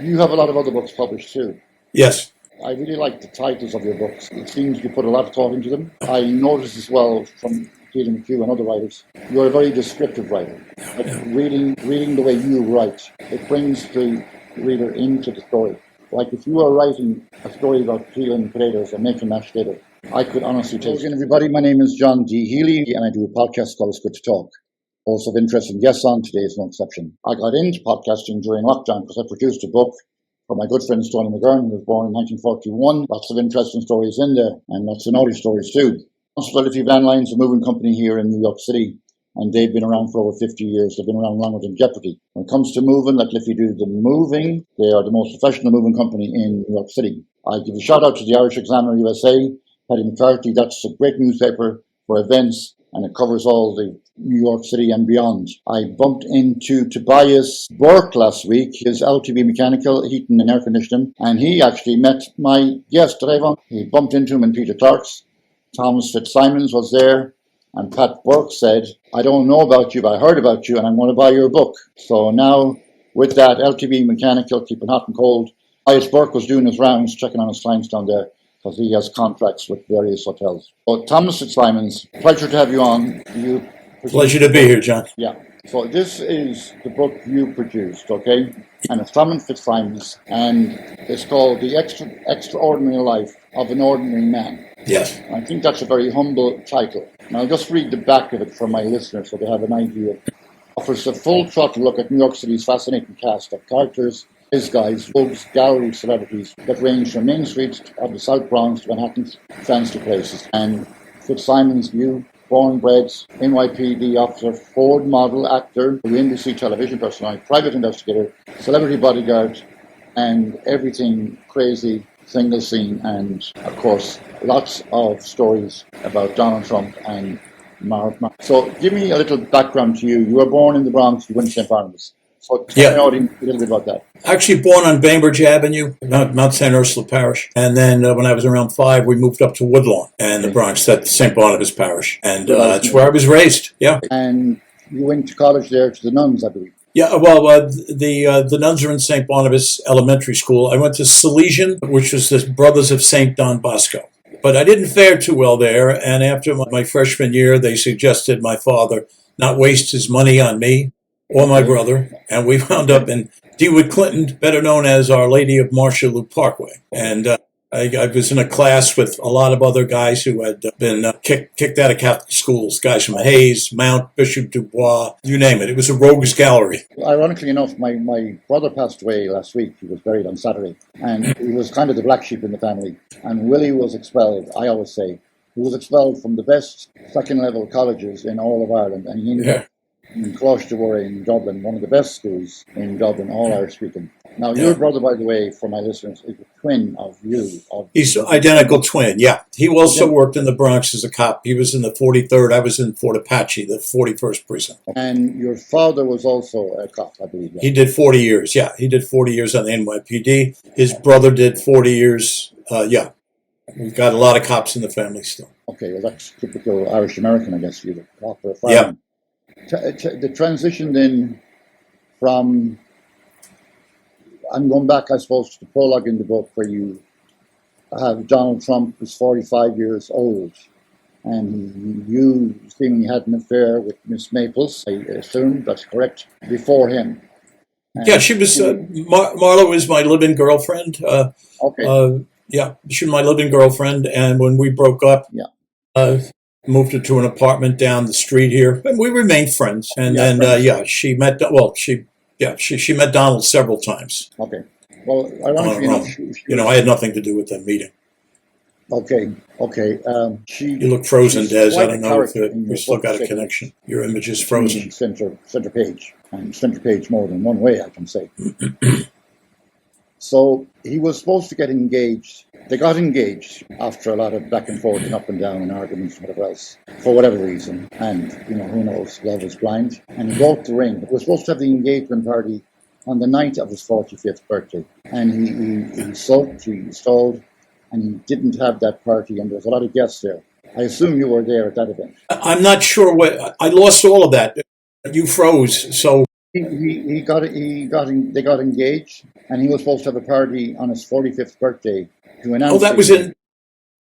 You have a lot of other books published too. Yes. I really like the titles of your books. It seems you put a lot of thought into them. I noticed as well from dealing with you and other writers, you're a very descriptive writer. Like reading the way you write, it brings the reader into the story. Like if you are writing a story about peeling potatoes or making mashed potato, I could honestly take it. Hello again, everybody. My name is John D. Healy, and I do a podcast called It's Good to Talk. Also of interesting guests on today is no exception. I got into podcasting during lockdown because I produced a book for my good friend Tony McGurn, who was born in 1941. Lots of interesting stories in there, and lots of naughty stories too. Also, Liffey Van Line's a moving company here in New York City, and they've been around for over 50 years. They've been around longer than Jeopardy. When it comes to moving, like Liffey do the moving, they are the most professional moving company in New York City. I give a shout out to the Irish Examiner USA, Paddy McCarthy. That's a great newspaper for events, and it covers all the New York City and beyond. I bumped into Tobias Burke last week, his LTB Mechanical, heating and air conditioning, and he actually met my guest, Trayvon. He bumped into him in Peter Clark's. Thomas Fitzsimmons was there, and Pat Burke said, I don't know about you, but I heard about you, and I'm going to buy your book. So now, with that, LTB Mechanical, keeping hot and cold, Tobias Burke was doing his rounds, checking on his clients down there, because he has contracts with various hotels. So Thomas Fitzsimmons, pleasure to have you on. Pleasure to be here, John. Yeah. So this is the book you produced, okay? And it's Thomas Fitzsimmons, and it's called The Extraordinary Life of an Ordinary Man. Yes. I think that's a very humble title. And I'll just read the back of it for my listeners so they have an idea. Offers a full throttle look at New York City's fascinating cast of characters, his guys, rogues, gallery celebrities that range from Main Street of the South Bronx to Manhattan's fancy places. And Fitzsimmons' view, born bred, NYPD officer, Ford model, actor, NBC television personality, private investigator, celebrity bodyguard, and everything crazy, single scene, and of course, lots of stories about Donald Trump and Marla. So give me a little background to you. You were born in the Bronx, you went to St. Barnabas. So tell me a little bit about that. Actually born on Bainbridge Avenue, Mount St. Ursula Parish. And then when I was around 5, we moved up to Woodlawn and the Bronx, that's St. Barnabas Parish. And that's where I was raised, yeah. And you went to college there to the nuns, I believe. Yeah, well, the nuns are in St. Barnabas Elementary School. I went to Salesian, which was the Brothers of St. Don Bosco. But I didn't fare too well there, and after my freshman year, they suggested my father not waste his money on me or my brother, and we wound up in DeWitt Clinton, better known as Our Lady of Marshall Loop Parkway. And I was in a class with a lot of other guys who had been kicked out of Catholic schools, guys from Hayes, Mount, Bishop Dubois, you name it. It was a rogues gallery. Ironically enough, my brother passed away last week. He was buried on Saturday, and he was kind of the black sheep in the family. And Willie was expelled, I always say. He was expelled from the best second-level colleges in all of Ireland, and he ended up in Cloisterware in Dublin, one of the best schools in Dublin, all Irish speaking. Now, your brother, by the way, for my listeners, is a twin of you. He's an identical twin, yeah. He also worked in the Bronx as a cop. He was in the 43rd. I was in Fort Apache, the 41st precinct. And your father was also a cop, I believe. He did 40 years, yeah. He did 40 years on the NYPD. His brother did 40 years, yeah. We've got a lot of cops in the family still. Okay, well, that's typical Irish-American, I guess. You're a cop or a fireman. Yeah. The transition then from, I'm going back, I suppose, to the prologue in the book where you have Donald Trump who's 45 years old, and you seemingly had an affair with Miss Maples, I assume that's correct, before him. And yeah, she was, Marla was my live-in girlfriend. Okay. Yeah, she was my live-in girlfriend, and when we broke up, moved her to an apartment down the street here, and we remained friends. And then, she met, she met Donald several times. Okay. Well, ironically enough, I had nothing to do with that meeting. Okay. You look frozen, Des. I don't know if we still got a connection. Your image is frozen. Center page, and center page more than one way, I can say. So he was supposed to get engaged. They got engaged after a lot of back and forth and up and down and arguments and whatever else, for whatever reason. And, who knows, love is blind. And he broke the ring. But we were supposed to have the engagement party on the night of his 45th birthday. And he sulked, he stalled, and he didn't have that party. And there was a lot of guests there. I assume you were there at that event. I'm not sure I lost all of that. You froze, so They got engaged, and he was supposed to have a party on his 45th birthday to Oh, announce that the was engagement.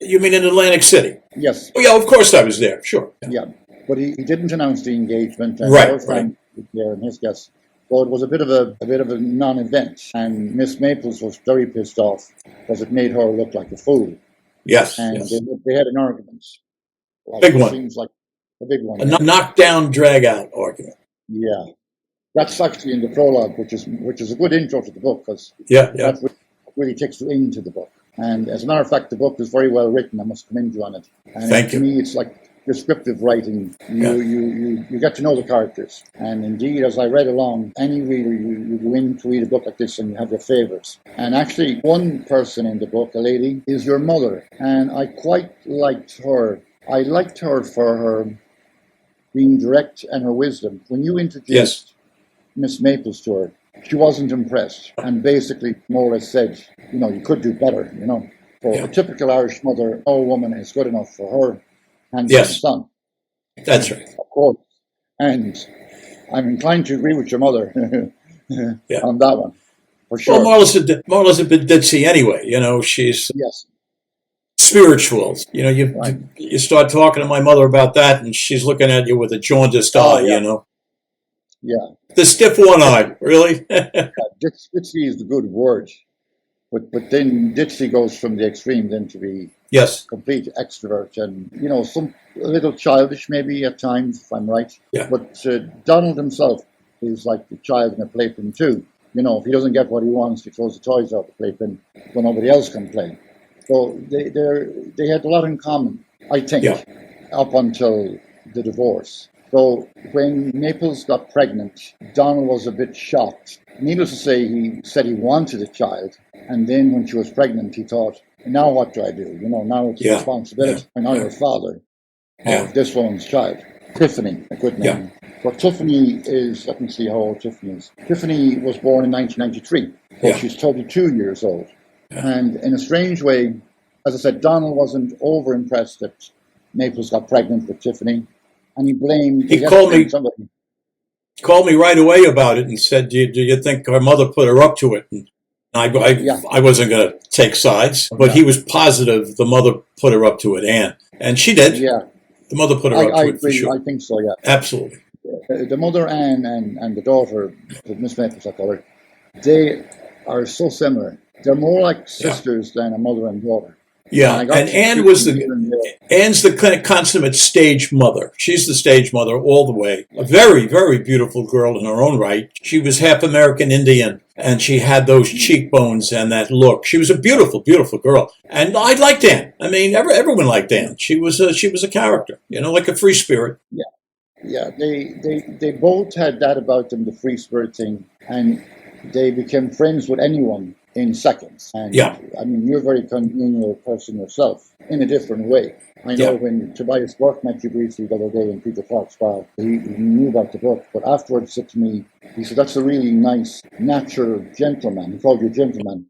you mean in Atlantic City? Yes, Oh, yeah, of course I was there. Sure. Yeah. yeah, but he didn't announce the engagement, and Right, our right. family was there and his guests. So it was a bit of a non-event, and Miss Maples was very pissed off because it made her look like a fool, Yes, and yes. they had an argument. Like Big it one. seems like a big one, A yeah, knockdown, drag out argument. yeah. That's actually in the prologue, which is a good intro to the book because Yeah, yeah. that really takes you into the book. And as a matter of fact, the book is very well written. I must commend you on it. And Thank to you. me, it's like descriptive writing. Yeah. You get to know the characters. And indeed, as I read along, any reader, you go in to read a book like this and you have your favorites. And actually, one person in the book, a lady, is your mother. And I quite liked her. I liked her for her being direct and her wisdom. When you Yes. introduced Miss Maples to her, she wasn't impressed, and basically more or less said, you could do better, For Yeah. a typical Irish mother, no woman is good enough for her handsome Yes. son, That's right. of course. And I'm inclined to agree with your mother Yeah. on that one, for Well, sure. Marla's a bit ditzy anyway. She's Yes, spiritual. right. You start talking to my mother about that, and she's looking at you with a jaundiced Oh, eye. yeah, yeah. The stiff one eye, really. Ditzy is the good word, but then Ditzy goes from the extreme then to be Yes. complete extrovert and some a little childish maybe at times if I'm right. Yeah. But Donald himself is like the child in a playpen too. If he doesn't get what he wants, he throws the toys out the playpen so nobody else can play. So they had a lot in common, I think, Yeah. up until the divorce. So when Maples got pregnant, Donald was a bit shocked. Needless to say, he said he wanted a child, and then when she was pregnant, he thought, now what do I do? Now it's a Yeah. responsibility. I'm now Yeah. your father Yeah. of this woman's child. Tiffany, a good Yeah. name. But Tiffany is, let me see how old Tiffany is. Tiffany was born in 1993, so Yeah. she's 32 years old. Yeah. And in a strange way, as I said, Donald wasn't over impressed that Maples got pregnant with Tiffany, and he blamed. He had to called blame me somebody. called me right away about it and said, do you think her mother put her up to it?" And Yeah, I wasn't going to take sides, but yeah, he was positive the mother put her up to it, and she did. yeah. The mother put her up I to it for agree. I sure. think so. Yeah. Absolutely. The mother Anne and the daughter, Miss Maples, I call her, they are so similar. They're more like Yeah. sisters than a mother and daughter. And Yeah, I got and to speak to them even more. Anne's the kind of consummate stage mother. She's the stage mother all the way. A very, very beautiful girl in her own right. She was half American Indian, and she had those cheekbones and that look. She was a beautiful, beautiful girl, and I liked Anne. I mean, everyone liked Anne. She was a character, like a free spirit. Yeah, yeah. They both had that about them, the free spirit thing, and they became friends with anyone in seconds. And Yeah, I mean, you're a very congenial person yourself in a different way. I know yeah, when Tobias Burke met you briefly the other day in Peter Clark's bar, he knew about the book, but afterwards said to me, he said, that's a really nice, natural gentleman. He called you a gentleman.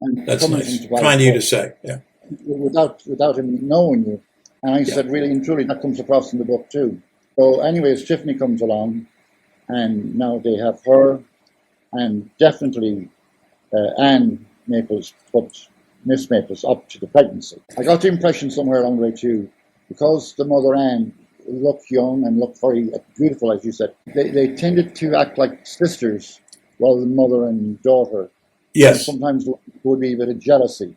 And that's coming from nice. Tobias Kind of you to Burke, say. Yeah, without him knowing you. And I yeah, said, really and truly, that comes across in the book too. So anyways, Tiffany comes along, and now they have her, and definitely Anne Maples put Miss Maples up to the pregnancy. I got the impression somewhere along the way too, because the mother Anne looked young and looked very beautiful, as you said, they tended to act like sisters rather than mother and daughter. And yes, sometimes there would be a bit of jealousy,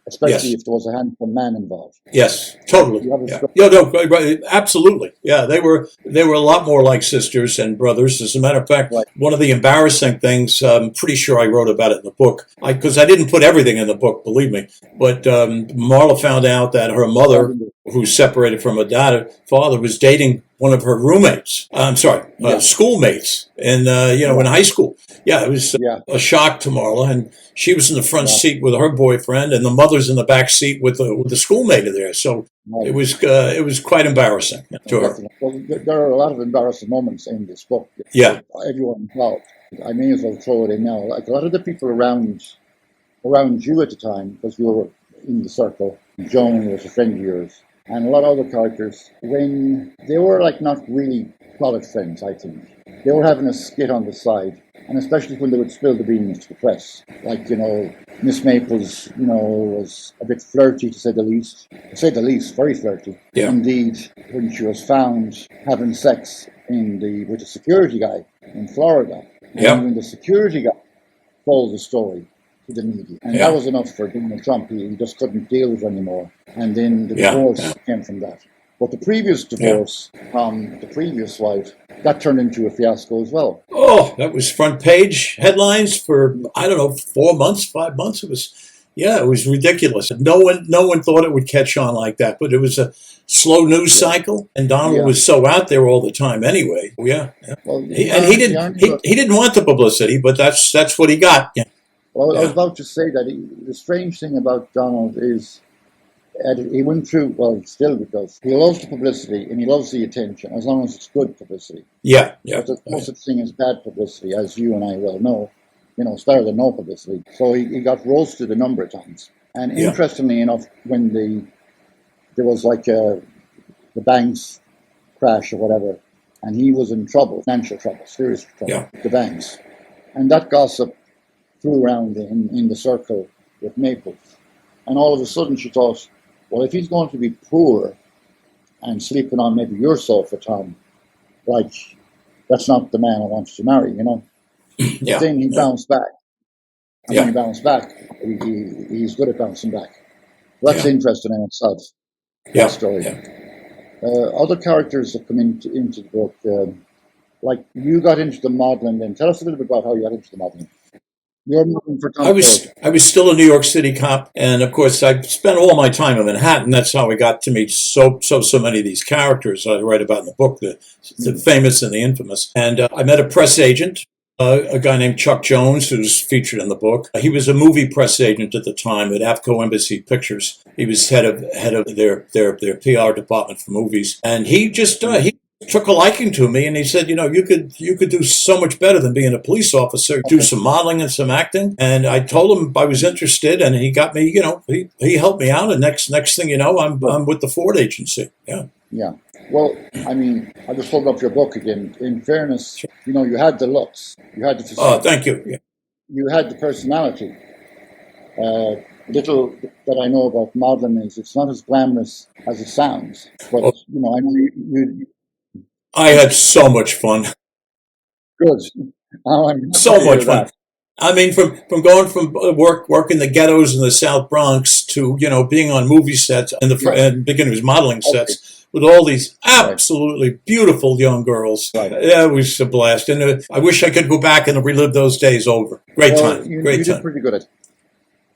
especially yes. if there was a handsome man involved. Yes, totally. You have a Yeah, yeah, no, right, absolutely. Yeah, they were a lot more like sisters and brothers. As a matter of fact, right. one of the embarrassing things, I'm pretty sure I wrote about it in the book, because I didn't put everything in the book, believe me. But Marla found out that her mother, who's separated from her father, was dating one of her roommates. I'm sorry, Yeah, schoolmates in in right. high school. Yeah, it was Yeah, a shock to Marla, and she was in the front yeah, seat with her boyfriend, and the mother's in the back seat with the schoolmate there. So right. it was quite embarrassing No, to her. definitely. Well, there are a lot of embarrassing moments in this book Yeah, with everyone involved. I may as well throw it in now. Like a lot of the people around you at the time, because you were in the circle. Joan was a friend of yours. and a lot of other characters, when they were like not really solid friends, I think. They were having a skit on the side, and especially when they would spill the beans to the press. Like, Miss Maples, was a bit flirty to say the least. To say the least, very flirty. Yeah. Indeed, when she was found having sex with a security guy in Florida, and Yeah. when the security guy told the story to the media, and Yeah. that was enough for Donald Trump. He just couldn't deal with it anymore, and then the Yeah. divorce came from that. But the previous divorce from the previous wife, that turned into a fiasco as well. Oh, that was front page headlines for, I don't know, 4 months, 5 months. It was ridiculous. No one thought it would catch on like that, but it was a slow news cycle, and Donald was so out there all the time anyway. Yeah. Well, He didn't want the publicity, but that's what he got. Yeah. Well, I was about to say that the strange thing about Donald is he went through, well, still because he loves the publicity and he loves the attention, as long as it's good publicity. Yeah. But there's no such thing as bad publicity, as you and I well know. It's better than no publicity. So he got roasted a number of times. And interestingly enough, when there was like the banks crash or whatever, and he was in trouble, financial trouble, serious trouble, the banks. And that gossip flew around in the circle with Maples. And all of a sudden she thought, well, if he's going to be poor and sleeping on maybe your sofa, Tom, like, that's not the man I want to marry, But then he bounced back. And when he bounced back, he's good at bouncing back. That's interesting in itself, that story. Other characters that come into the book, like you got into the modeling then. Tell us a little bit about how you got into the modeling. You're modeling for Tom Ford. I was still a New York City cop, and of course I spent all my time in Manhattan. That's how I got to meet so many of these characters I write about in the book, the famous and the infamous. And I met a press agent, a guy named Chuck Jones, who's featured in the book. He was a movie press agent at the time at AFCO Embassy Pictures. He was head of their PR department for movies, and he just he took a liking to me, and he said, you could do so much better than being a police officer. Do some modeling and some acting. And I told him I was interested, and he got me. He helped me out. And next thing you know, I'm with the Ford agency. Yeah. Yeah. Well, I mean, I just pulled up your book again. In fairness, you had the looks, you had the physique. Oh, thank you. Yeah. You had the personality. Little that I know about modeling is it's not as glamorous as it sounds. But I know you. I had so much fun. Good. I'm so much fun. I mean, from going from work in the ghettos in the South Bronx to being on movie sets and and beginning of modeling sets with all these absolutely beautiful young girls. Right. Yeah, it was a blast, and I wish I could go back and relive those days over. Great time. You did pretty good at it.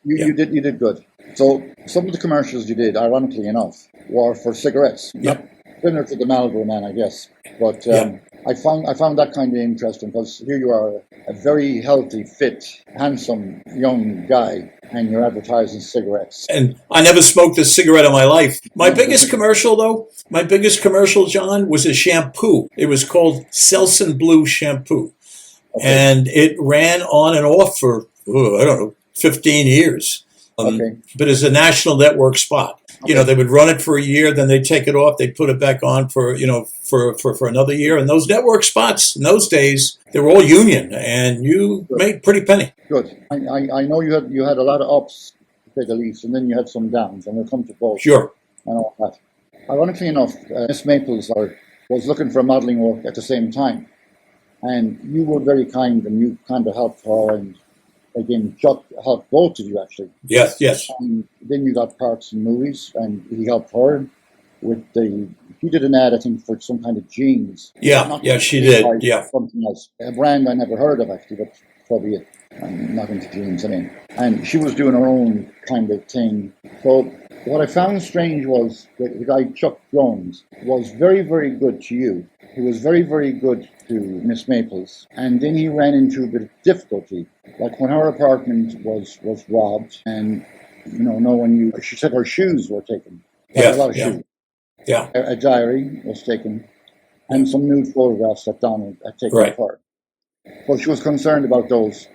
You did good. So some of the commercials you did, ironically enough, were for cigarettes. Not similar to the Marlboro Man, I guess. But I found that kind of interesting because here you are, a very healthy, fit, handsome young guy, and you're advertising cigarettes. And I never smoked a cigarette in my life. My biggest commercial, John, was a shampoo. It was called Selsun Blue Shampoo. Okay. And it ran on and off for, 15 years. But it's a national network spot. Okay. They would run it for a year, then they'd take it off, they'd put it back on for another year. And those network spots in those days, they were all union, and you made pretty penny. Good. I know you had a lot of ups, to say the least, and then you had some downs, and we'll come to both. Sure. And all that. Ironically enough, Miss Maples was looking for modelling work at the same time. And you were very kind, and you kind of helped her, and again, Chuck helped both of you, actually. Yes. And then you got parts in movies, and he helped her with he did an ad, I think, for some kind of jeans. Yeah, she did. Yeah. Something else. A brand I never heard of, actually, but probably it. I'm not into jeans, I mean. And she was doing her own kind of thing. So what I found strange was that the guy, Chuck Jones, was very, very good to you. He was very, very good to Miss Maples. And then he ran into a bit of difficulty. Like when her apartment was robbed, and she said her shoes were taken. A lot of shoes. Yeah. A diary was taken, and some nude photographs that Donald had taken of her. Well, she was concerned about those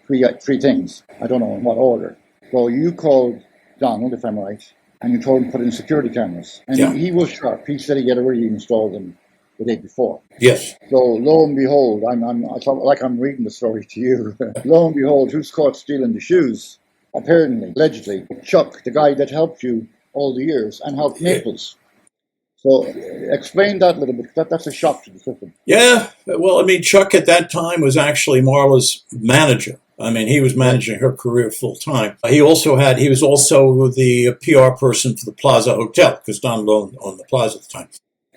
three things. I don't know in what order. So you called Donald, if I'm right, and you told him to put in security cameras. And Yeah. he was sharp. He said he had already installed them the day before. Yes. So lo and behold, I thought like I'm reading the story to you. Lo and behold, who's caught stealing the shoes? Apparently, allegedly, Chuck, the guy that helped you all the years and helped Naples. So explain that a little bit. That's a shock to the system. Yeah. Well, I mean, Chuck at that time was actually Marla's manager. I mean, he was managing her career full time. He was also the PR person for the Plaza Hotel, because Don owned the Plaza at the time.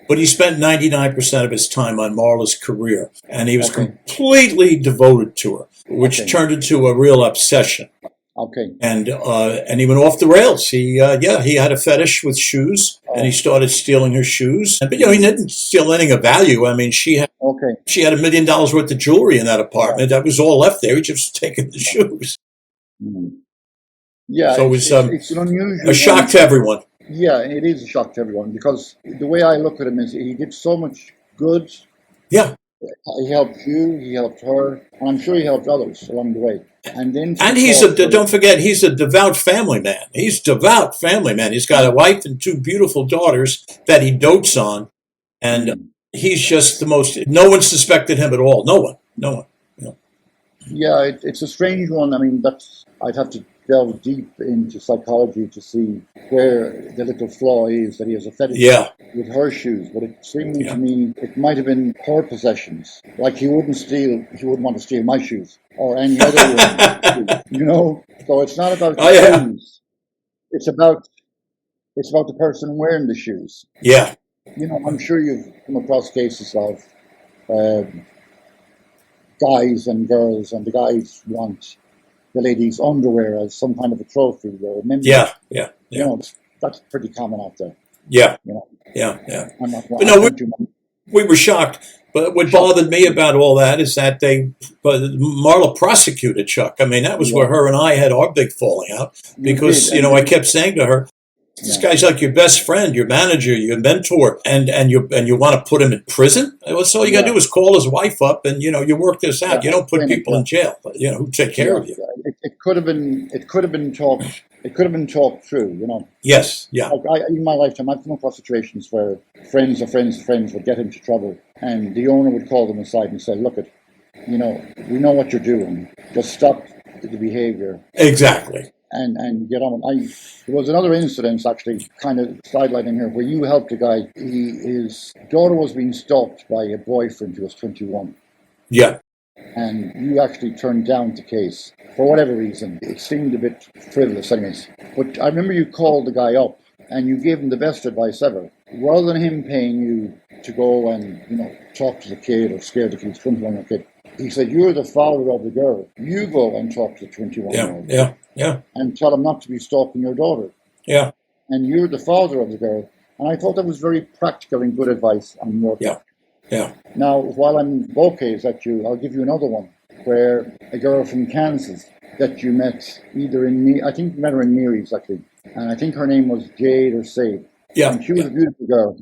But he spent 99% of his time on Marla's career, and he was completely devoted to her, which turned into a real obsession. Okay. And he went off the rails. He had a fetish with shoes, and he started stealing her shoes. But he didn't steal anything of value. I mean, she had $1 million worth of jewelry in that apartment. That was all left there. He just taken the shoes. Mm-hmm. Yeah. So it's an unusual, a shock to everyone. Yeah, it is a shock to everyone, because the way I look at him is he did so much good. Yeah. He helped you, he helped her, and I'm sure he helped others along the way. And Don't forget, he's a devout family man. He's got a wife and 2 beautiful daughters that he dotes on, and he's just the most. No one suspected him at all. No one. Yeah, it's a strange one. I mean, I'd have to delve deep into psychology to see where the little flaw is that he has a fetish with her shoes. But it seemed to me it might have been her possessions. Like he wouldn't want to steal my shoes or any other woman's shoes, So it's not about the shoes. It's about the person wearing the shoes. Yeah. I'm sure you've come across cases of guys and girls, and the guys want the ladies' underwear as some kind of a trophy or a memory. Yeah. That's pretty common out there. Yeah. We were shocked. But what bothered me about all that is that Marla prosecuted Chuck. I mean, that was where her and I had our big falling out, because I kept saying to her, this guy's like your best friend, your manager, your mentor, and you want to put him in prison? So all you got to do is call his wife up, and you work this out. You don't put people in jail, who take care of you. It could have been talked. It could have been talked through. Yes. Yeah. In my lifetime, I've come across situations where friends would get into trouble, and the owner would call them aside and say, "Look, we know what you're doing. Just stop the behaviour." Exactly. And get on. There was another incident, actually, kind of sidelighting here, where you helped a guy. His daughter was being stalked by a boyfriend who was 21. Yeah. And you actually turned down the case for whatever reason. It seemed a bit frivolous, anyways. But I remember you called the guy up and you gave him the best advice ever. Rather than him paying you to go and talk to the kid or scare the kid, 21-year-old kid, he said, "You're the father of the girl. You go and talk to the 21-year-old. Yeah. And tell him not to be stalking your daughter. Yeah. And you're the father of the girl." And I thought that was very practical and good advice on your part. Yeah. Now, while I'm bouquets at you, I'll give you another one, where a girl from Kansas that you met I think you met her in Neary's, actually. And I think her name was Jade or Sade. Yeah. And she was a beautiful girl.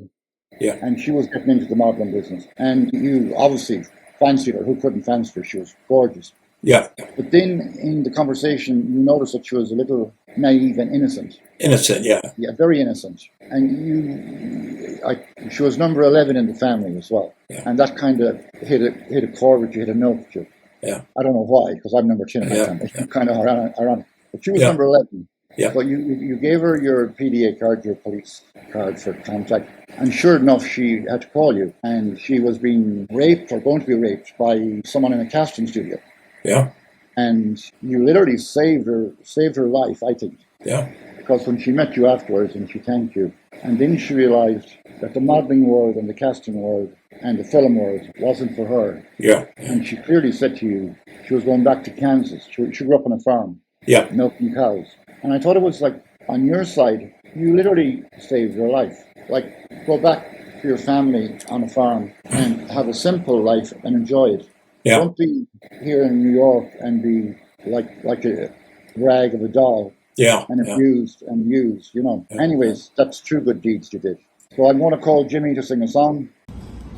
Yeah. And she was getting into the modeling business. And you obviously fancied her. Who couldn't fancy her? She was gorgeous. Yeah. But then in the conversation, you noticed that she was a little naive and innocent. Innocent, yeah. Yeah, very innocent. And she was number 11 in the family as well. Yeah. And that kind of hit a chord with you, hit a note with you. Yeah. I don't know why, because I'm number 10 at that time. It's kind of ironic. But she was number 11. Yeah. But you gave her your PDA card, your police card for contact. And sure enough, she had to call you. And she was being raped or going to be raped by someone in a casting studio. Yeah. And you literally saved her life, I think. Yeah. Because when she met you afterwards and she thanked you, and then she realised that the modelling world and the casting world and the film world wasn't for her. Yeah. And she clearly said to you she was going back to Kansas. She grew up on a farm. Yeah. Milking cows. And I thought it was like, on your side, you literally saved her life. Like, go back to your family on a farm and have a simple life and enjoy it. Yeah. Don't be here in New York and be like a rag of a doll. Yeah. And abused and used, Yeah. Anyways, that's 2 good deeds you did. So I'm going to call Jimmy to sing a song.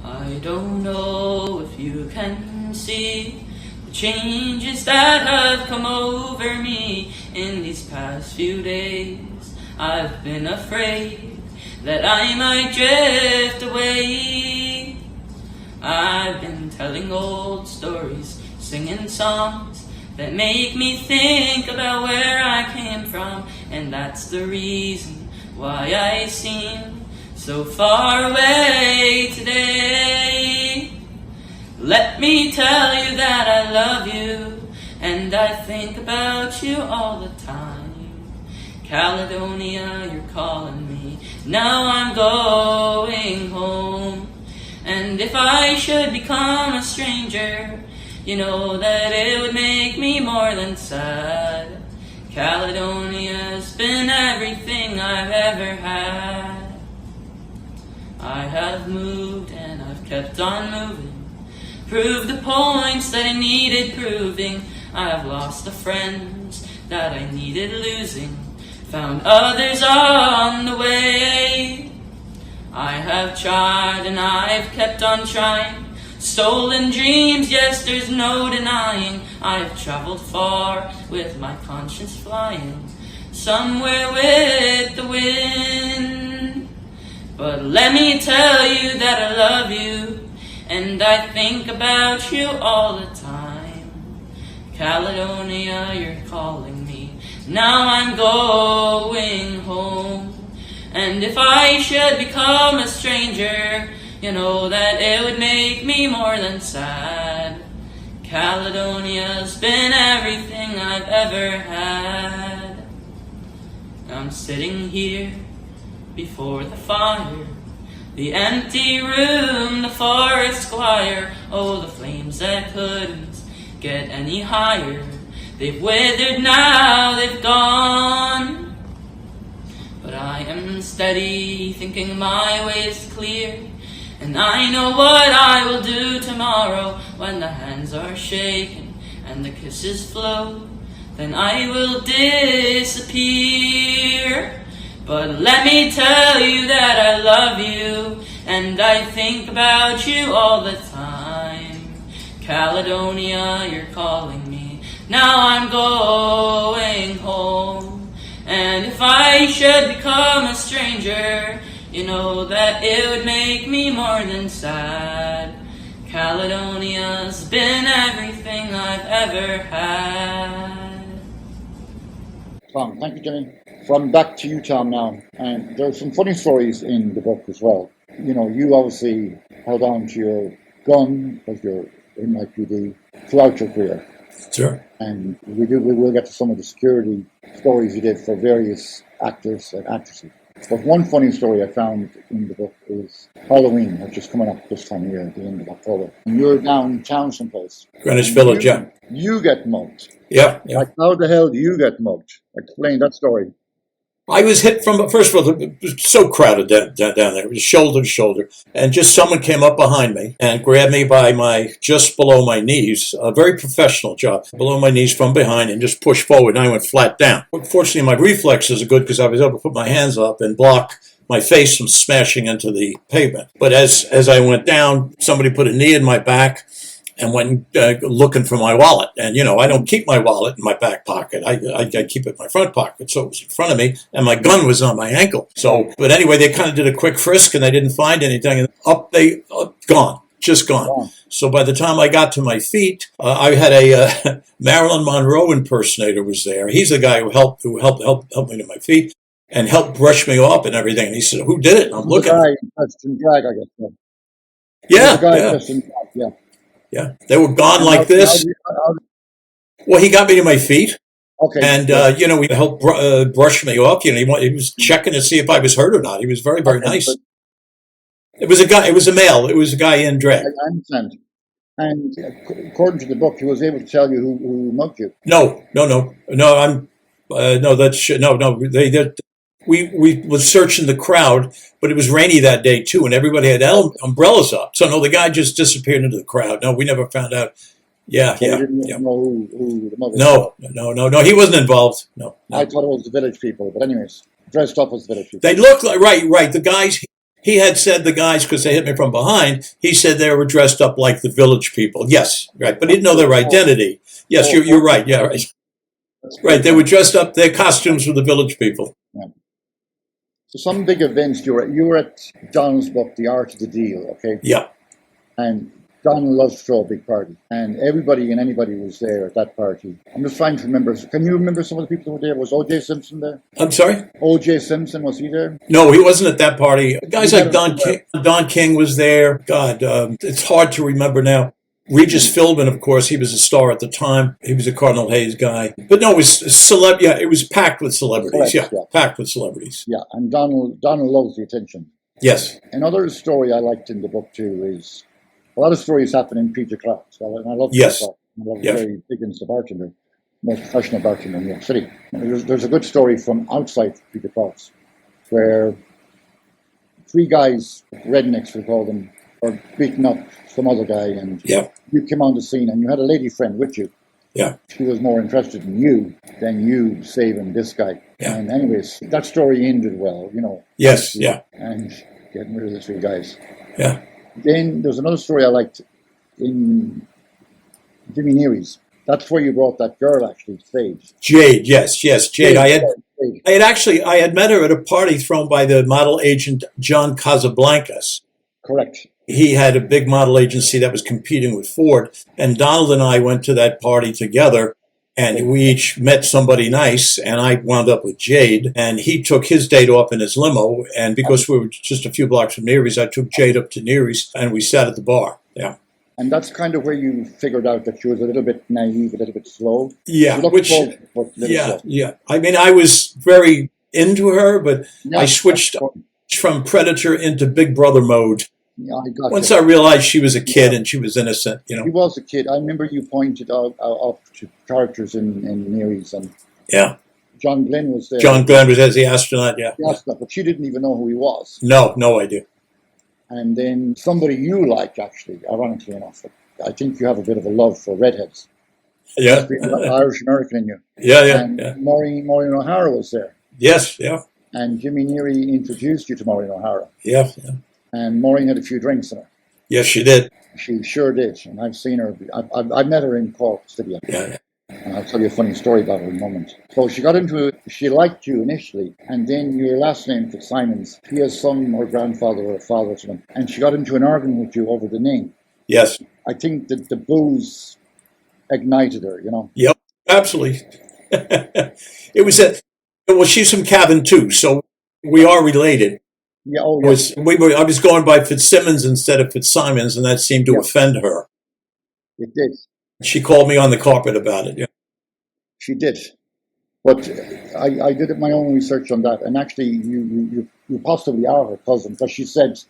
I don't know if you can see the changes that have come over me in these past few days. I've been afraid that I might drift away. I've been telling old stories, singing songs that make me think about where I came from, and that's the reason why I seem so far away today. Let me tell you that I love you, and I think about you all the time. Caledonia, you're calling me, now I'm going home. And if I should become a stranger, you know that it would make me more than sad. Caledonia's been everything I've ever had. I have moved and I've kept on moving, proved the points that I needed proving. I have lost the friends that I needed losing, found others on the way. I have tried and I've kept on trying, stolen dreams, yes, there's no denying. I've traveled far with my conscience flying, somewhere with the wind. But let me tell you that I love you, and I think about you all the time. Caledonia, you're calling me, now I'm going home. And if I should become a stranger, you know that it would make me more than sad. Caledonia's been everything I've ever had. I'm sitting here before the fire, the empty room, the forest squire. Oh, the flames that couldn't get any higher, they've withered now, they've gone. But I am steady, thinking my way is clear, and I know what I will do tomorrow. When the hands are shaken and the kisses flow, then I will disappear. But let me tell you that I love you, and I think about you all the time. Caledonia, you're calling me, now I'm going home. And if I should become a stranger, you know that it would make me more than sad. Caledonia's been everything I've ever had. Tom, thank you, Jimmy. From back to you, Tom, now. And there's some funny stories in the book as well. You know, you obviously held on to your gun as you're in NYPD throughout your career. Sure. And we will get to some of the security stories you did for various actors and actresses. But one funny story I found in the book is Halloween, which is coming up this time of year, at the end of October. And you're downtown someplace. Greenwich Village, yeah. You get mugged. Yeah, yeah. Like, how the hell do you get mugged? Explain that story. I was hit from, first of all, it was so crowded down there. It was shoulder to shoulder. And just someone came up behind me and grabbed me by just below my knees, a very professional job, below my knees from behind, and just pushed forward, and I went flat down. Fortunately, my reflexes are good because I was able to put my hands up and block my face from smashing into the pavement. But as I went down, somebody put a knee in my back and went looking for my wallet. And, you know, I don't keep my wallet in my back pocket. I keep it in my front pocket. So it was in front of me, and my gun was on my ankle. So, but anyway, they kind of did a quick frisk, and they didn't find anything. And gone, just gone. Wow. So by the time I got to my feet, I had a Marilyn Monroe impersonator was there. He's the guy who helped me to my feet and helped brush me off and everything. And he said, "Who did it?" And I'm looking. The guy dressed in drag, I guess. Yeah, the guy yeah. dressed in drag, yeah. Yeah, they were gone like this. Well, he got me to my feet, Okay. and you know, he helped brush me off. You know, he was checking to see if I was hurt or not. He was very, very nice. It was a guy. It was a male. It was a guy in drag. I understand. And according to the book, he was able to tell you who mugged you. No. We was searching the crowd, but it was rainy that day too, and everybody had umbrellas up. So no, the guy just disappeared into the crowd. No, we never found out. Yeah. You didn't know who the mugger was. No, he wasn't involved. No. I thought it was the village people, but anyways, dressed up as village people. They looked like right. The guys. He had said the guys, because they hit me from behind, he said they were dressed up like the village people. Yes, right, but he didn't know their identity. Yes, you're right. Yeah, right. Right, they were dressed up. Their costumes were the village people. Yeah. So some big events, you were at Donald's book, The Art of the Deal, okay? Yeah. And Donald loves to throw a big party. And everybody and anybody was there at that party. I'm just trying to remember. Can you remember some of the people who were there? Was O.J. Simpson there? I'm sorry? O.J. Simpson, was he there? No, he wasn't at that party. Guys You like Don King was there. God, it's hard to remember now. Regis Philbin, of course, he was a star at the time. He was a Cardinal Hayes guy. But no, it was Yeah, it was packed with celebrities. Correct, Yeah, packed with celebrities. Yeah, and Donald loves the attention. Yes. Another story I liked in the book too is a lot of stories happen in Peter Clark's. And I love Yes. Peter Clark. I love very big into the bartender, most professional bartender in New York City. There's a good story from outside Peter Clark's where three guys, rednecks we call them, are beating up some other guy, and you came on the scene and you had a lady friend with you. Yeah. She was more interested in you than you saving this guy. Yeah. And anyways, that story ended well, you know. Yes, yeah. And getting rid of the three guys. Yeah. Then there's another story I liked in Jimmy Neary's. That's where you brought that girl actually stage. Jade, yes, Jade. I had met her at a party thrown by the model agent John Casablancas. Correct. He had a big model agency that was competing with Ford, and Donald and I went to that party together, and we each met somebody nice, and I wound up with Jade, and he took his date off in his limo, and because we were just a few blocks from Neary's, I took Jade up to Neary's, and we sat at the bar. Yeah. And that's kind of where you figured out that she was a little bit naive, a little bit slow. Yeah, slow. Yeah. I mean, I was very into her, but I switched from predator into Big Brother mode. Yeah, I got Once I realized she was a kid and she was innocent, you know. She was a kid. I remember you pointed out to characters in Neary's, and John Glenn was there. John Glenn was as the astronaut, The astronaut, but she didn't even know who he was. No idea. And then somebody you like, actually, ironically enough, I think you have a bit of a love for redheads. Yeah. Irish American in you. Yeah. Maureen O'Hara was there. Yes, yeah. And Jimmy Neary introduced you to Maureen O'Hara. Yeah. And Maureen had a few drinks in her. Yes, she did. She sure did. And I've seen her. I met her in Cork City. Yeah. And I'll tell you a funny story about her in a moment. So she got into it. She liked you initially. And then your last name, Fitzsimmons, he has some or grandfather or father or something. And she got into an argument with you over the name. Yes. I think that the booze ignited her, you know. Yep, absolutely. It was she's from Cavan too, so we are related. Yeah, oh, yes. I was going by Fitzsimmons instead of Fitzsimmons, and that seemed to offend her. It did. She called me on the carpet about it. Yeah. She did. But I did my own research on that, and actually you possibly are her cousin, because she said to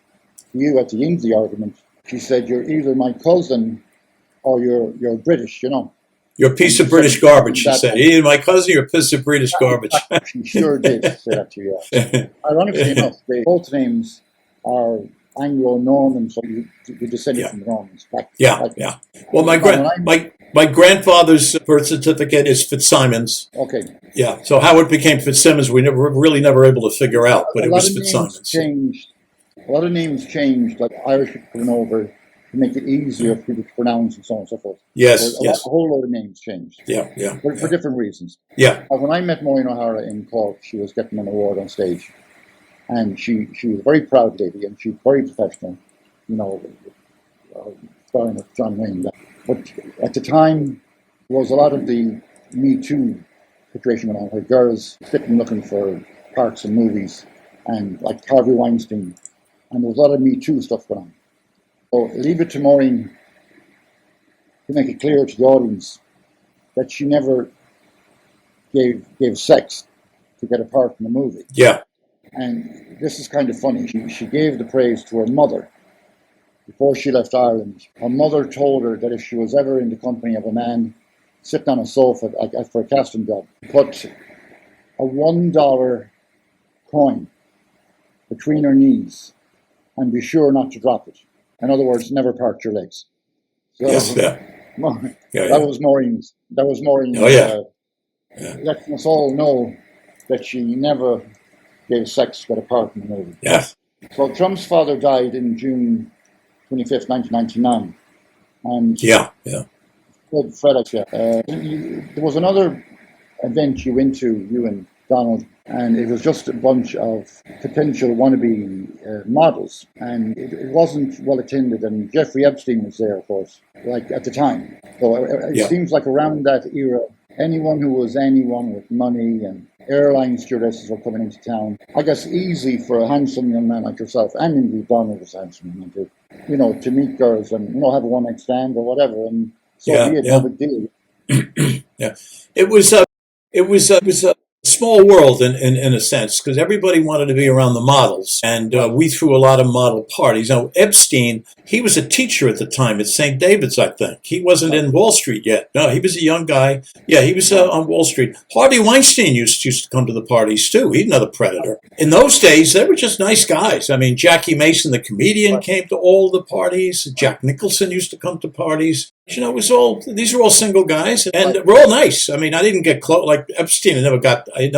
you at the end of the argument, she said, you're either my cousin or you're British, you know. You're a piece of British garbage, she said. Either my cousin, you're a piece of British garbage. She sure did say that to you. Ironically enough, both names are Anglo-Norman, so you descended from the Normans. Yeah. Well, my grandfather's birth certificate is Fitzsimmons. Okay. Yeah. So how it became Fitzsimmons, we were really never able to figure out, but it was Fitzsimmons. A lot of names changed, like Irish people coming over to make it easier for people to pronounce and so on and so forth. Yes, A whole lot of names changed. Yeah. For different reasons. Yeah. When I met Maureen O'Hara in Cork, she was getting an award on stage. And she was a very proud lady, and she was very professional, you know, starring with John Wayne. But at the time, there was a lot of the Me Too situation going on, where girls sitting looking for parts in movies, and like Harvey Weinstein, and there was a lot of Me Too stuff going on. So leave it to Maureen to make it clear to the audience that she never gave sex to get a part in the movie. Yeah. And this is kind of funny. She gave the praise to her mother before she left Ireland. Her mother told her that if she was ever in the company of a man sitting on a sofa for a casting job, put a $1 coin between her knees and be sure not to drop it. In other words, never part your legs. So, yes, that was Maureen's. Oh, yeah. Letting us all know that she never gave sex to get a part in the movie. Yes. So Trump's father died in June 25th, 1999. And Fred, there was another event you went to, you and Donald, and it was just a bunch of potential wannabe models, and it wasn't well attended. And Jeffrey Epstein was there, of course, like at the time. So it seems like around that era, anyone who was anyone with money and airline stewardesses were coming into town. I guess easy for a handsome young man like yourself, and indeed Donald was a handsome young man too, to meet girls and have a one night stand or whatever, and so be it, no big deal. Yeah, it was a small world in a sense, because everybody wanted to be around the models, and we threw a lot of model parties. Now Epstein, he was a teacher at the time at St. David's, I think. He wasn't in Wall Street yet. No, he was a young guy. Yeah, he was on Wall Street. Harvey Weinstein used to come to the parties too. He's another predator. In those days, they were just nice guys. I mean, Jackie Mason, the comedian, came to all the parties. Jack Nicholson used to come to parties. It was these were all single guys, and we're all nice. I mean, I didn't get close. Like Epstein, I never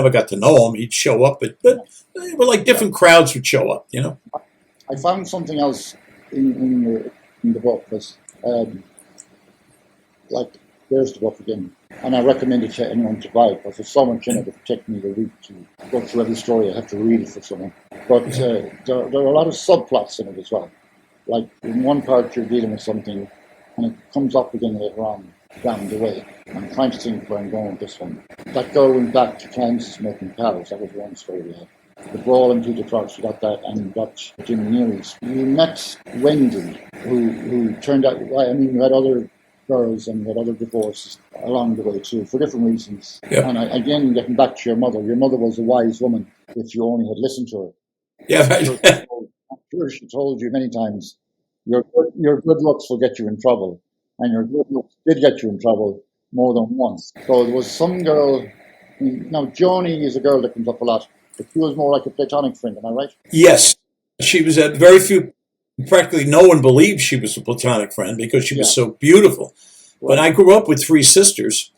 got to know him. He'd show up, but they were like different crowds would show up. I found something else in the book, was like, there's the book again, and I recommend it to anyone to buy it, because there's so much in it. It would take me a week to go through every story. I have to read it for someone. But there are a lot of subplots in it as well. Like in one part, you're dealing with something, and it comes up again later on down the way. I'm trying to think where I'm going with this one. That girl went back to Kansas smoking pals. That was one story we had. The Brawl and Peter Crouch, you got that, and you got Jimmy Neary's. You met Wendy, who turned out, you had other girls and you had other divorces along the way too, for different reasons. Yep. And again, getting back to your mother was a wise woman if you only had listened to her. Yeah, right. I'm sure she told you many times, your good looks will get you in trouble, and your good looks did get you in trouble more than once. So there was some girl. Now Joni is a girl that comes up a lot, but she was more like a platonic friend. Am I right? Yes, she was at very few. Practically no one believed she was a platonic friend because she was so beautiful. Right. But I grew up with three sisters.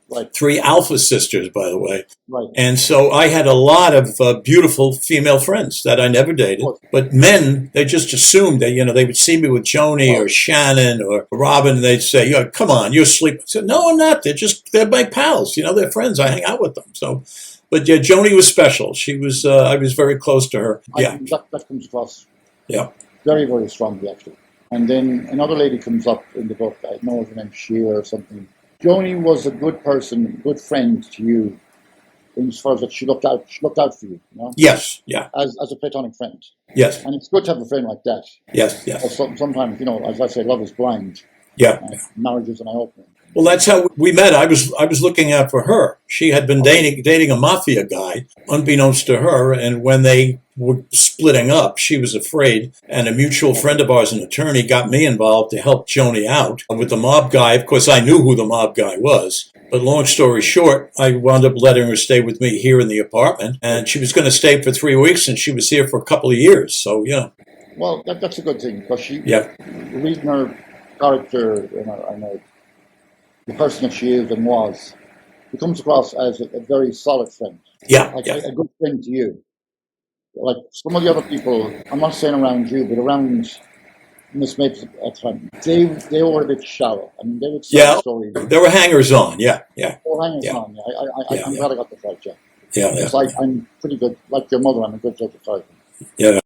Right. 3 alpha sisters, by the way. Right. And so I had a lot of beautiful female friends that I never dated. But men, they just assumed that, they would see me with Joni or Shannon or Robin, and they'd say, come on, you're asleep. I said, no, I'm not. They're my pals. They're friends. I hang out with them. So, but yeah, Joni was special. She was, I was very close to her. Yeah. That comes across. Yeah. Very, very strongly, actually. And then another lady comes up in the book. I know her name, Sheila or something. Joni was a good person, good friend to you, as far as that she looked out for you, Yes, yeah. As a platonic friend. Yes. And it's good to have a friend like that. Yes, yes. Sometimes, as I say, love is blind. Yeah. Marriage is an eye opener. Well, that's how we met. I was looking out for her. She had been dating a mafia guy, unbeknownst to her, and when they were splitting up, she was afraid, and a mutual friend of ours, an attorney, got me involved to help Joni out with the mob guy. Of course, I knew who the mob guy was, but long story short, I wound up letting her stay with me here in the apartment, and she was going to stay for 3 weeks, and she was here for a couple of years, so, Well, that's a good thing, because reading her character, I know the person that she is and was, she comes across as a very solid friend. Yeah, a good friend to you. Like some of the other people, I'm not saying around you, but around Miss Mapes at the time, they were a bit shallow. I mean, they would say stories. They were hangers on. Yeah. They were hangers on. I'm glad I got the right. Yeah. It's like I'm pretty good. Like your mother, I'm a good judge of character. Yeah.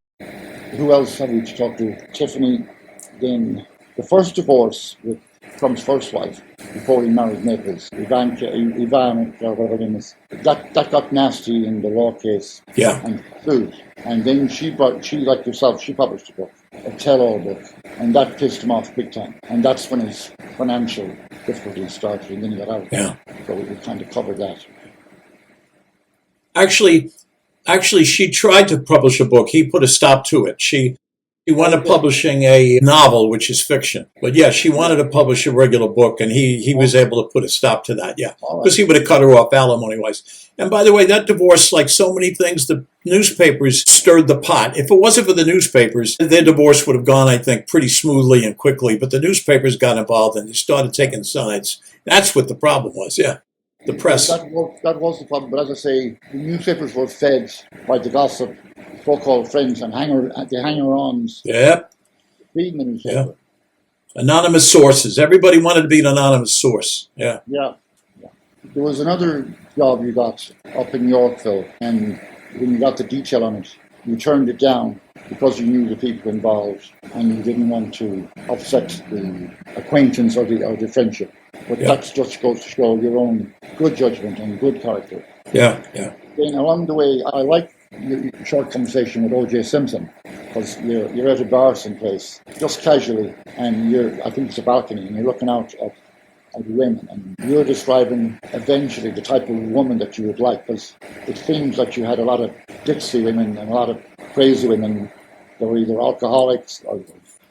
Who else have we to talk to? Tiffany. Then the first divorce with Trump's first wife, before he married Naples, Ivanka, or whatever her name is, that got nasty in the law case. Yeah. And sued. And then she, like yourself, she published a book, a tell-all book, and that pissed him off big time. And that's when his financial difficulties started, and then he got out. Yeah. So we kind of covered that. Actually, she tried to publish a book. He put a stop to it. She wound up publishing a novel, which is fiction. But yeah, she wanted to publish a regular book, and he was able to put a stop to that, because he would have cut her off alimony-wise. And by the way, that divorce, like so many things, the newspapers stirred the pot. If it wasn't for the newspapers, their divorce would have gone, I think, pretty smoothly and quickly. But the newspapers got involved, and they started taking sides. That's what the problem was, the press. That was the problem. But as I say, the newspapers were fed by the gossip, so-called friends and the hanger-ons. Yep. Reading the newspaper. Anonymous sources. Everybody wanted to be an anonymous source. Yeah. There was another job you got up in Yorkville, and when you got the detail on it, you turned it down because you knew the people involved and you didn't want to upset the acquaintance or the friendship. But that just goes to show your own good judgment and good character. Yeah, yeah. Then along the way, I like your short conversation with O.J. Simpson, because you're at a bar someplace, just casually, and I think it's a balcony, and you're looking out at women, and you're describing eventually the type of woman that you would like, because it seems like you had a lot of ditzy women and a lot of crazy women that were either alcoholics or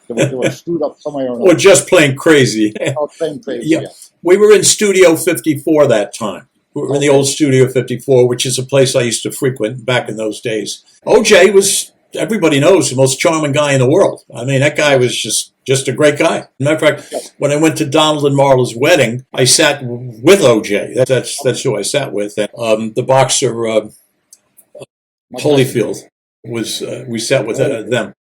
they were screwed up somewhere or another. Or just plain crazy. Or plain crazy, yeah. We were in Studio 54 that time. We were in the old Studio 54, which is a place I used to frequent back in those days. OJ was, everybody knows, the most charming guy in the world. I mean, that guy was just a great guy. Matter of fact, when I went to Donald and Marla's wedding, I sat with OJ. That's who I sat with. And, the boxer Holyfield was. We sat with them.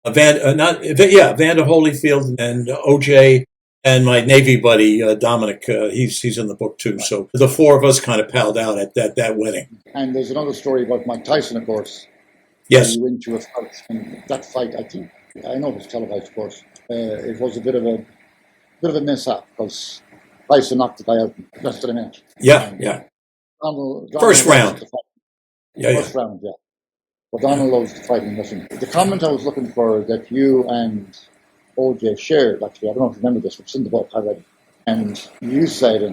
Vander Holyfield and OJ. And my Navy buddy, Dominic, he's in the book too. So the four of us kind of palled out at that wedding. And there's another story about Mike Tyson, of course. Yes. You went to a fight, and that fight, I know it was televised, of course. It was a bit of a mishap, because Tyson knocked the guy out in less than a minute. Yeah. Donald First round. First round, yeah. But Donald loves the fighting. Listen, the comment I was looking for that you and OJ shared, actually, I don't know if you remember this, but it's in the book, I read it. And you said that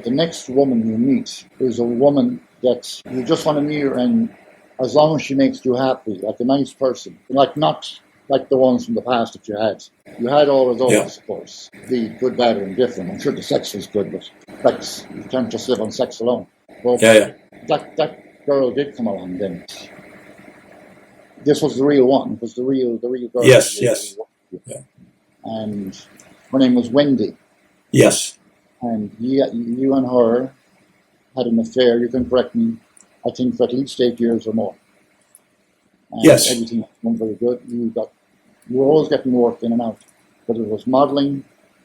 the next woman you meet is a woman that you just want to meet her, and as long as she makes you happy, like a nice person, like not like the ones from the past that you had. You had all of those, of course, the good, bad, and indifferent. I'm sure the sex was good, but you can't just live on sex alone. But that girl did come along then. This was the real one. It was the real girl. Yes. Yeah. And her name was Wendy. Yes. And you and her had an affair, you can correct me, I think for at least 8 years or more. And yes. Everything went very good. You were always getting work in and out, whether it was modelling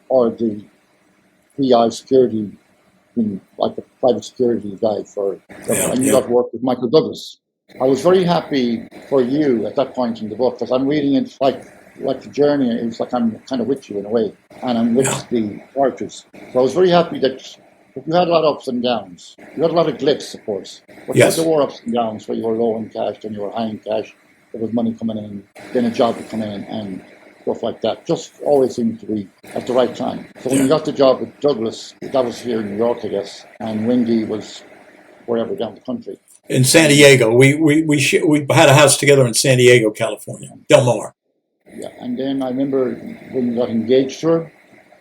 or the PI security, like a private security guy and you got work with Michael Douglas. I was very happy for you at that point in the book, because I'm reading it like the journey. It's like I'm kind of with you in a way, and I'm with the characters. So I was very happy that you had a lot of ups and downs. You had a lot of glitz, of course. But there were ups and downs where you were low in cash, then you were high in cash. There was money coming in, then a job would come in, and stuff like that. Just always seemed to be at the right time. So when you got the job with Douglas, that was here in New York, I guess, and Wendy was wherever down the country. In San Diego, we had a house together in San Diego, California, Del Mar. Yeah, and then I remember when you got engaged to her,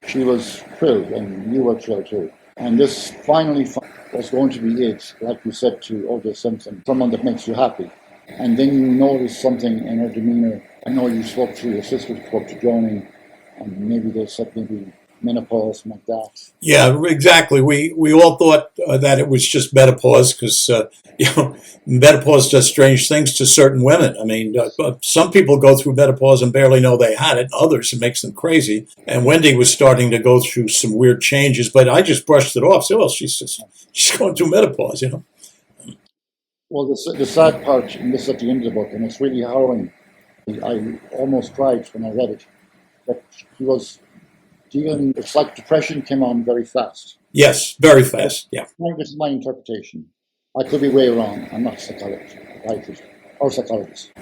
she was thrilled, and you were thrilled too. And this finally was going to be it, like you said to O.J. Simpson, someone that makes you happy. And then you noticed something in her demeanor. I know you spoke to your sister, spoke to Joni, and maybe they said maybe menopause, like that. Yeah, exactly. We all thought that it was just menopause, because menopause does strange things to certain women. I mean, some people go through menopause and barely know they had it. Others, it makes them crazy. And Wendy was starting to go through some weird changes, but I just brushed it off. So, well, she's going through menopause, Well, the sad part, and this is at the end of the book, and it's really harrowing. I almost cried when I read it. But she was dealing, it's like depression came on very fast. Yes, very fast, yeah. This is my interpretation. I could be way wrong. I'm not a psychiatrist or psychologist.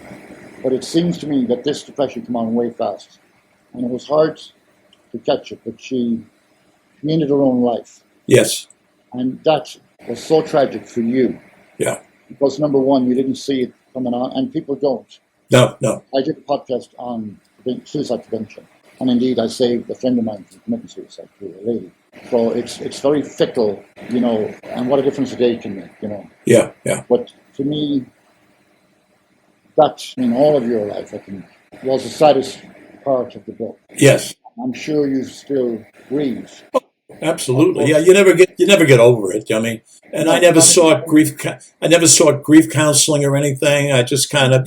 But it seems to me that this depression came on way fast. And it was hard to catch it, but she ended her own life. Yes. And that was so tragic for you. Yeah. Because number one, you didn't see it coming on, and people don't. No. I did a podcast on suicide prevention. And indeed, I saved a friend of mine from committing suicide, to a lady. So it's very fickle, and what a difference a day can make, Yeah. But to me, that in all of your life, I think, was the saddest part of the book. Yes. I'm sure you still grieve. Absolutely. Yeah, you never get over it. I mean, and I never sought grief. I never sought grief counseling or anything. I just kind of,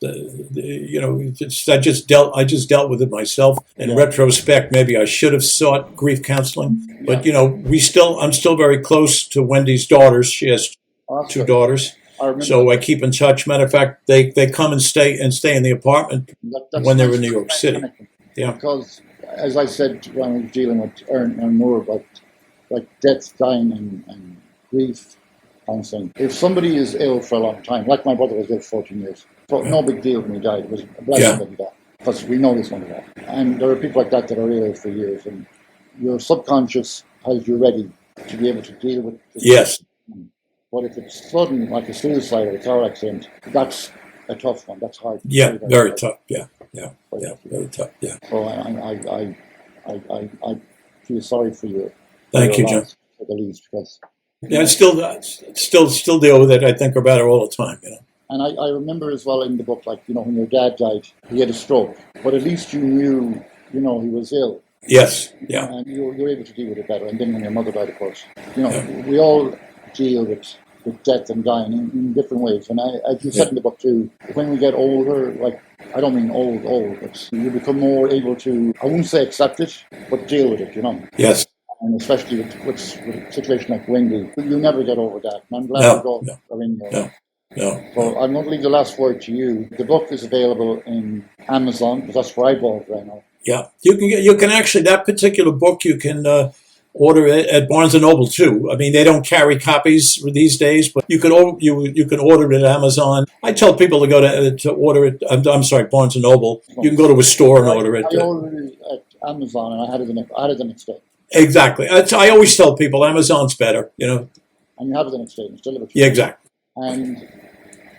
I just dealt with it myself. In retrospect, maybe I should have sought grief counseling. But I'm still very close to Wendy's daughters. She has two daughters. So I keep in touch. Matter of fact, they come and stay in the apartment when they're in New York City. Yeah. Because, as I said when I was dealing with Ern Moore about death, dying, and grief counseling, if somebody is ill for a long time, like my brother was ill for 14 years, but no big deal when he died. It was a blessing that he died, because we know he's going to die. And there are people like that are ill for years, and your subconscious has you ready to be able to deal with it. Yes. But if it's sudden, like a suicide or a car accident, that's a tough one. That's hard. Yeah, very tough. Yeah, very tough. Yeah. So I feel sorry for you. Thank you, John. For the least, because I still deal with it. I think about it all the time. And I remember as well in the book, when your dad died, he had a stroke, but at least you knew, he was ill. Yes. Yeah. And you were able to deal with it better. And then when your mother died, of course, we all deal with death and dying in different ways. And as you said in the book too, when we get older, I don't mean old, but you become more able to, I wouldn't say accept it, but deal with it, Yes. And especially with a situation like Wendy, you never get over that. And I'm glad you both are in there. No. So I'm going to leave the last word to you. The book is available in Amazon, because that's where I bought it right now. Yeah, you can actually, that particular book you can order it at Barnes and Noble too. I mean, they don't carry copies these days, but you can order it at Amazon. I tell people to go to order it. I'm sorry, Barnes and Noble. You can go to a store and order it. I ordered it at Amazon, and I had it the next day. Exactly. I always tell people Amazon's better. And you have it the next day. It's delivered. Yeah, exactly. And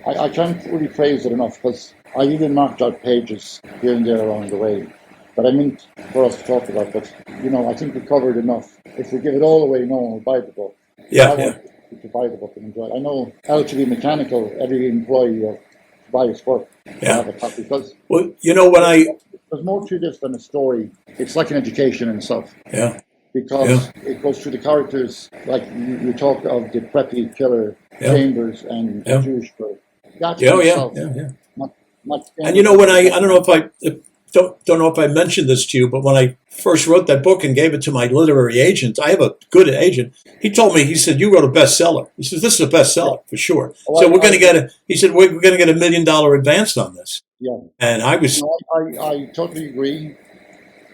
I can't really praise it enough, because I even marked out pages here and there along the way that I meant for us to talk about. But, I think we covered enough. If we give it all away, no one will buy the book. I want people to buy the book and enjoy it. I know LTV Mechanical, every employee to buy his work to have a copy. Because, well, there's more to this than a story. It's like an education in itself. Yeah. Because it goes through the characters, like you talk of the preppy killer, Chambers, and the Jewish girl. That's yeah. And I don't know if I mentioned this to you, but when I first wrote that book and gave it to my literary agent, I have a good agent. He told me, he said, "You wrote a bestseller." He says, "This is a bestseller for sure." So we're going to get we're going to get $1 million advanced on this. Yeah. And I was. I totally agree,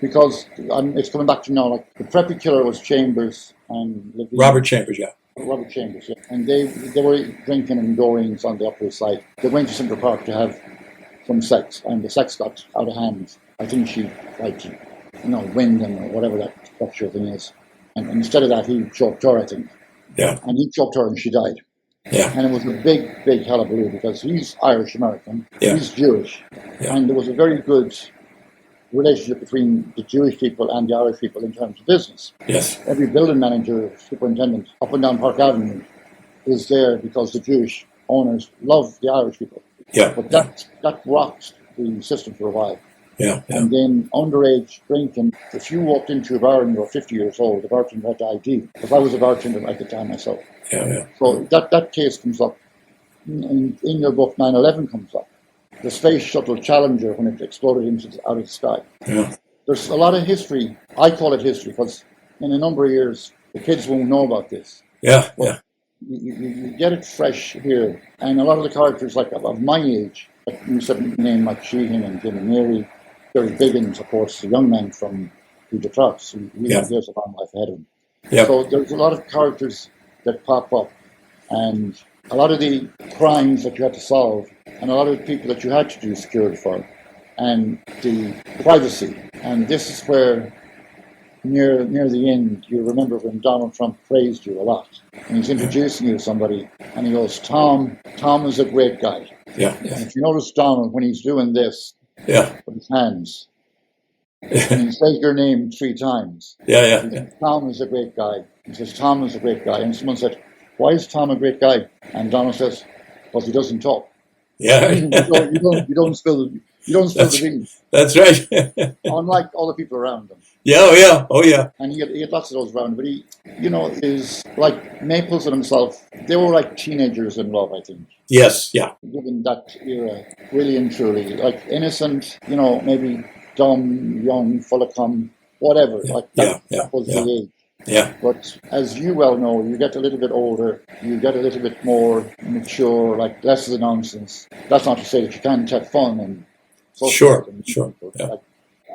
because it's coming back to now. The preppy killer was Chambers and Robert Chambers, Robert Chambers, and they were drinking and going on the Upper East Side. They went to Central Park to have some sex, and the sex got out of hand. I think she winged him or whatever that structure thing is. And instead of that, he choked her, I think. Yeah. And he choked her, and she died. Yeah. And it was a big, big hullabaloo, because he's Irish American, he's Jewish, and there was a very good relationship between the Jewish people and the Irish people in terms of business. Yes. Every building manager, superintendent up and down Park Avenue is there because the Jewish owners love the Irish people. Yeah. But that rocked the system for a while. Yeah. And then underage drinking. If you walked into a bar and you were 50 years old, the bartender had to ID. Because I was a bartender at the time myself. Yeah. So that case comes up. In your book, 9/11 comes up. The Space Shuttle Challenger, when it exploded out of the sky. Yeah. There's a lot of history. I call it history, because in a number of years, the kids won't know about this. Yeah. You get it fresh here. And a lot of the characters of my age, like you said, name like Sheehan and Jimmy Mary, Gary Biggins, of course, the young man from the Trucks, who really has a long life ahead of him. Yeah. So there's a lot of characters that pop up, and a lot of the crimes that you had to solve, and a lot of the people that you had to do security for, and the privacy. And this is where, near the end, you remember when Donald Trump praised you a lot. And he's introducing you to somebody, and he goes, Tom is a great guy. Yeah. And if you notice Donald, when he's doing this, with his hands, and he says your name 3 times. Yeah. He says, Tom is a great guy. He says, Tom is a great guy. And someone said, why is Tom a great guy? And Donald says, because he doesn't talk. Yeah. you don't spill the beans. That's right. Unlike all the people around him. Yeah, oh yeah, oh yeah. And he had lots of those around. But he, is like Maples and himself, they were like teenagers in love, I think. Yes, yeah, Given that era, really and truly. Like innocent, maybe dumb, young, full of cum, whatever. Like that was the age. yeah. But as you well know, you get a little bit older, you get a little bit more mature, like less of the nonsense. That's not to say that you can't have fun and Sure. Yeah. Like,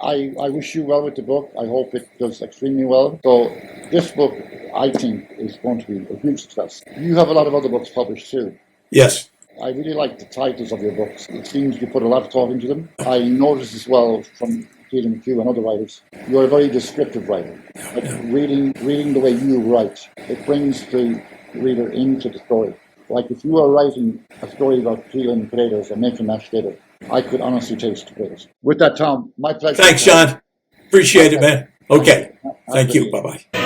I wish you well with the book. I hope it does extremely well. So this book, I think, is going to be a huge success. You have a lot of other books published too. Yes. I really like the titles of your books. It seems you put a lot of thought into them. I noticed as well from dealing with you and other writers, you're a very descriptive writer. Like reading the way you write, it brings the reader into the story. Like if you are writing a story about peeling potatoes and making mashed potatoes, I could honestly taste potatoes. With that, Tom, my pleasure. Thanks, John. Appreciate it, man. Okay. Thank you. Bye-bye.